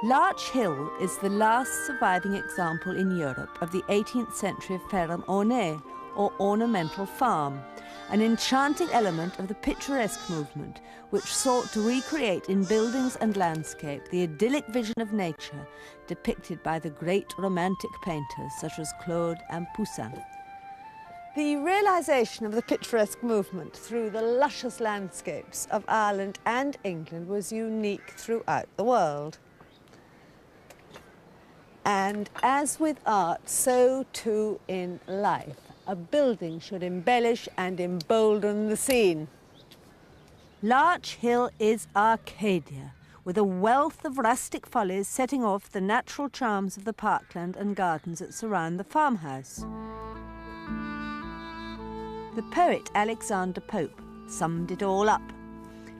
Larchill is the last surviving example in Europe of the 18th century ferme ornée, or ornamental farm, an enchanting element of the picturesque movement which sought to recreate in buildings and landscape the idyllic vision of nature depicted by the great romantic painters such as Claude and Poussin. The realisation of the picturesque movement through the luscious landscapes of Ireland and England was unique throughout the world. And as with art, so too in life. A building should embellish and embolden the scene. Larchill is Arcadia, with a wealth of rustic follies setting off the natural charms of the parkland and gardens that surround the farmhouse. The poet Alexander Pope summed it all up.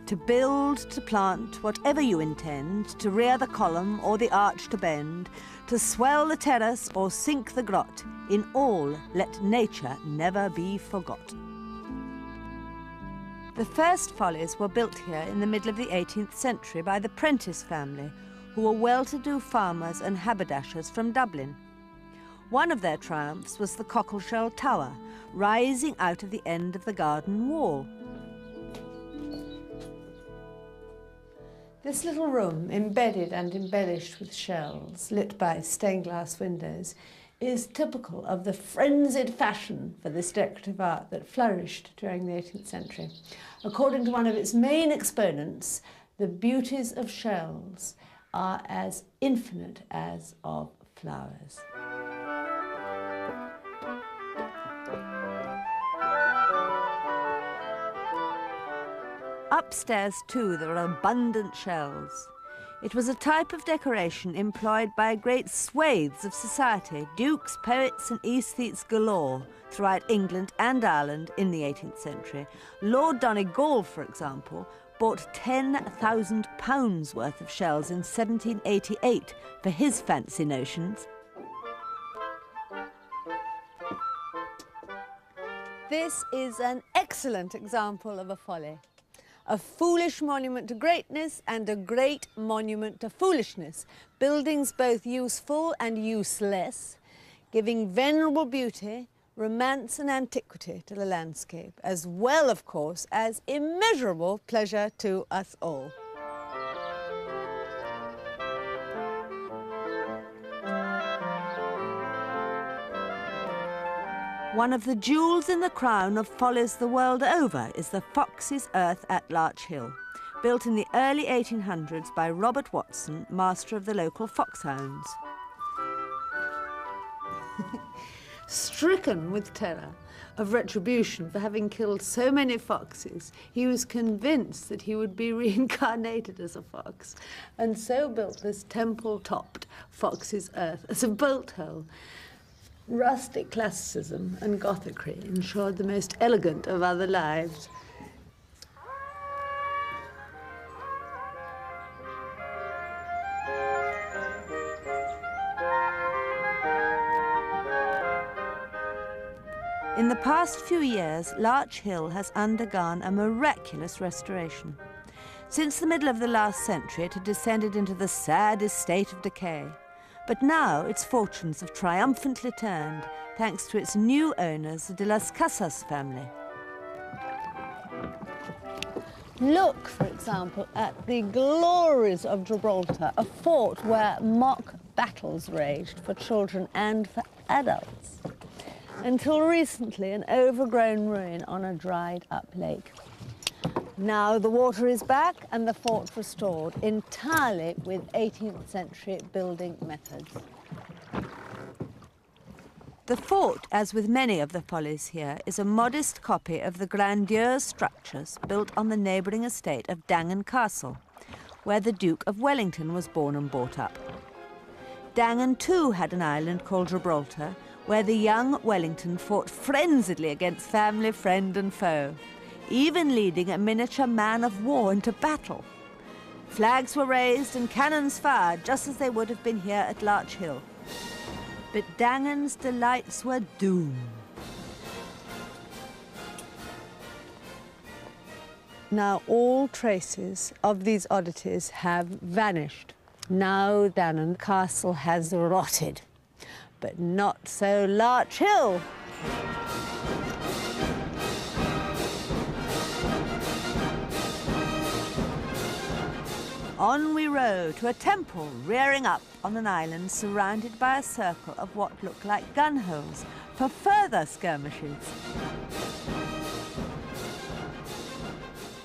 To build, to plant, whatever you intend, to rear the column or the arch to bend, to swell the terrace or sink the grot, in all let nature never be forgot. The first follies were built here in the middle of the 18th century by the Prentice family, who were well-to-do farmers and haberdashers from Dublin. One of their triumphs was the Cockleshell Tower, rising out of the end of the garden wall. This little room, embedded and embellished with shells, lit by stained glass windows, is typical of the frenzied fashion for this decorative art that flourished during the 18th century. According to one of its main exponents, the beauties of shells are as infinite as of flowers. Upstairs, too, there are abundant shells. It was a type of decoration employed by great swathes of society, dukes, poets and aesthetes galore throughout England and Ireland in the 18th century. Lord Donegal, for example, bought £10,000 worth of shells in 1788 for his fancy notions. This is an excellent example of a folly. A foolish monument to greatness and a great monument to foolishness, buildings both useful and useless, giving venerable beauty, romance and antiquity to the landscape, as well, of course, as immeasurable pleasure to us all. One of the jewels in the crown of follies the world over is the Fox's Earth at Larchill, built in the early 1800s by Robert Watson, master of the local foxhounds. Stricken with terror of retribution for having killed so many foxes, he was convinced that he would be reincarnated as a fox, and so built this temple-topped Fox's Earth as a bolt hole. Rustic classicism and Gothicry ensured the most elegant of other lives. In the past few years, Larchill has undergone a miraculous restoration. Since the middle of the last century, it had descended into the saddest state of decay. But now its fortunes have triumphantly turned, thanks to its new owners, the de las Casas family. Look, for example, at the glories of Gibraltar, a fort where mock battles raged for children and for adults. Until recently, an overgrown ruin on a dried-up lake. Now the water is back and the fort restored, entirely with 18th century building methods. The fort, as with many of the follies here, is a modest copy of the grandiose structures built on the neighbouring estate of Dangan Castle, where the Duke of Wellington was born and brought up. Dangan too had an island called Gibraltar, where the young Wellington fought frenziedly against family, friend and foe, even leading a miniature man-of-war into battle. Flags were raised and cannons fired, just as they would have been here at Larchill. But Dangan's delights were doomed. Now all traces of these oddities have vanished. Now Dannon Castle has rotted, but not so Larchill. On we row to a temple rearing up on an island surrounded by a circle of what look like gun holes for further skirmishes.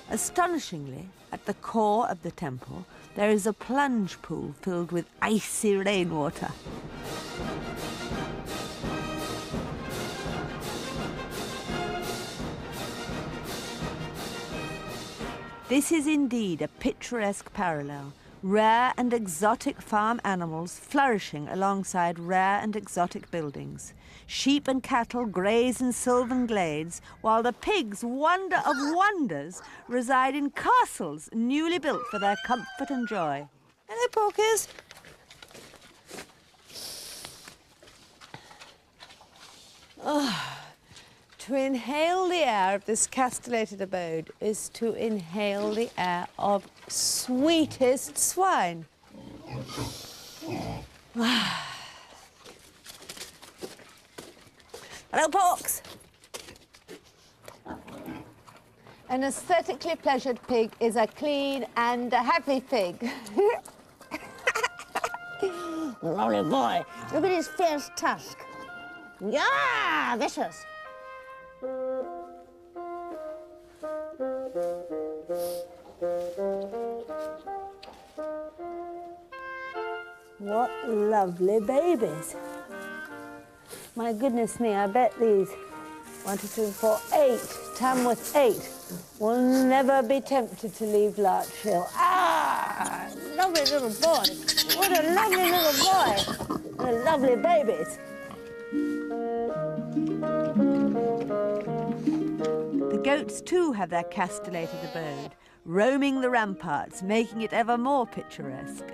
Astonishingly, at the core of the temple, there is a plunge pool filled with icy rainwater. This is indeed a picturesque parallel. Rare and exotic farm animals flourishing alongside rare and exotic buildings. Sheep and cattle graze in sylvan glades, while the pigs, wonder of wonders, reside in castles newly built for their comfort and joy. Hello, porkies. Oh. To inhale the air of this castellated abode is to inhale the air of sweetest swine. Hello, porks. An aesthetically pleasured pig is a clean and a happy pig. Lovely boy. Look at his fierce tusk. Yeah, vicious. What lovely babies. My goodness me, I bet these 1, 2, 3, 4, 8, Tamworth 8, will never be tempted to leave Larchill. Ah, lovely little boy. What a lovely little boy. What a lovely babies. The goats too have their castellated abode, roaming the ramparts, making it ever more picturesque.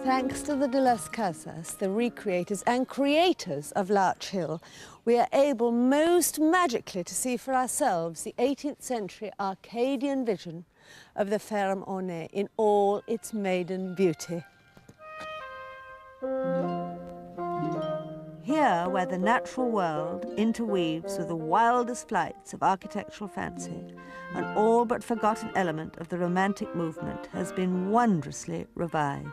Thanks to the de las Casas, the recreators and creators of Larchill, we are able most magically to see for ourselves the 18th century Arcadian vision of the Ferme Ornée in all its maiden beauty. Here, where the natural world interweaves with the wildest flights of architectural fancy, an all but forgotten element of the Romantic movement has been wondrously revived.